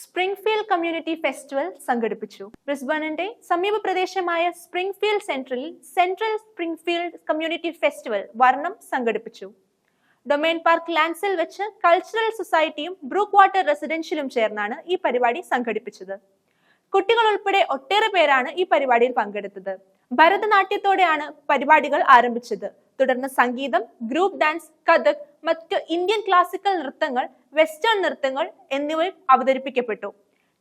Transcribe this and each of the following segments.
Springfield community festival സംഘടിപ്പിച്ചു. ബ്രിസ്ബണിന്റെ സമീപ പ്രദേശമായ സ്പ്രിംഗ്ഫീൽഡ് സെൻട്രലിൽ Central Springfield community festival Varnam സംഘടിപ്പിച്ചു. ഡൊമൈൻ പാർക്ക് ലാൻഡ്സിൽ വെച്ച് കൾച്ചറൽ സൊസൈറ്റിയും ബ്രൂക്ക് വാട്ടർ റെസിഡൻഷ്യലും ചേർന്നാണ് ഈ പരിപാടി സംഘടിപ്പിച്ചത്. കുട്ടികൾ ഉൾപ്പെടെ ഒട്ടേറെ പേരാണ് ഈ പരിപാടിയിൽ പങ്കെടുത്തത്. ഭരതനാട്യത്തോടെയാണ് പരിപാടികൾ ആരംഭിച്ചത്. തുടർന്ന് സംഗീതം, ഗ്രൂപ്പ് ഡാൻസ്, കഥക്, മറ്റ് ഇന്ത്യൻ ക്ലാസിക്കൽ നൃത്തങ്ങൾ, വെസ്റ്റേൺ നൃത്തങ്ങൾ എന്നിവ അവതരിപ്പിക്കപ്പെട്ടു.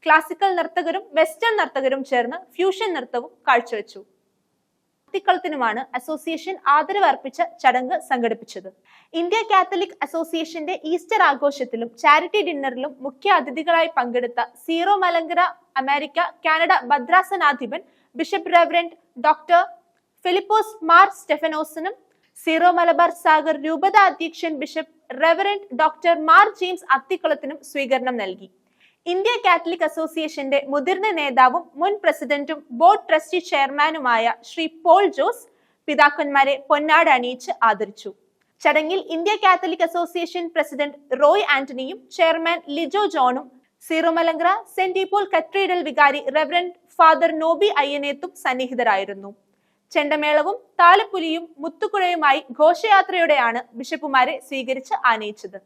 ക്ലാസിക്കൽ നർത്തകരും വെസ്റ്റേൺ നർത്തകരും ചേർന്ന് ഫ്യൂഷൻ നൃത്തവും കാഴ്ചവെച്ചു. അത്തിക്കളത്തിനുമാണ് അസോസിയേഷൻ ആദരവ് അർപ്പിച്ച ചടങ്ങ് സംഘടിപ്പിച്ചത്. ഇന്ത്യ കാത്തലിക് അസോസിയേഷന്റെ ഈസ്റ്റർ ആഘോഷത്തിലും ചാരിറ്റി ഡിന്നറിലും മുഖ്യ അതിഥികളായി പങ്കെടുത്ത സീറോ മലങ്കര അമേരിക്ക കാനഡ ഭദ്രാസനാധിപൻ bishop reverend doctor Philipose Mar സ്റ്റെഫനോസിനും സീറോ മലബാർ സാഗർ രൂപത അധ്യക്ഷൻ bishop reverend doctor Mar James അത്തിക്കുളത്തിനും സ്വീകരണം നൽകി. ഇന്ത്യ കാത്തലിക് അസോസിയേഷന്റെ മുതിർന്ന നേതാവും മുൻ പ്രസിഡന്റും ബോർഡ് ട്രസ്റ്റി ചെയർമാനുമായ ശ്രീ പോൾ ജോസ് പിതാക്കന്മാരെ പൊന്നാട അണിയിച്ച് ആദരിച്ചു. ചടങ്ങിൽ India Catholic association president Roy ആന്റണിയും ചെയർമാൻ ലിജോ ജോണും Syro Malankara Saint Paul cathedral vicar reverend father Nobi അയ്യനേത്തും സന്നിഹിതരായിരുന്നു. ചെണ്ടമേളവും താലപ്പൊലിയും മുത്തുകുഴയുമായി ഘോഷയാത്രയോടെയാണ് ബിഷപ്പുമാരെ സ്വീകരിച്ച് ആനയിച്ചത്.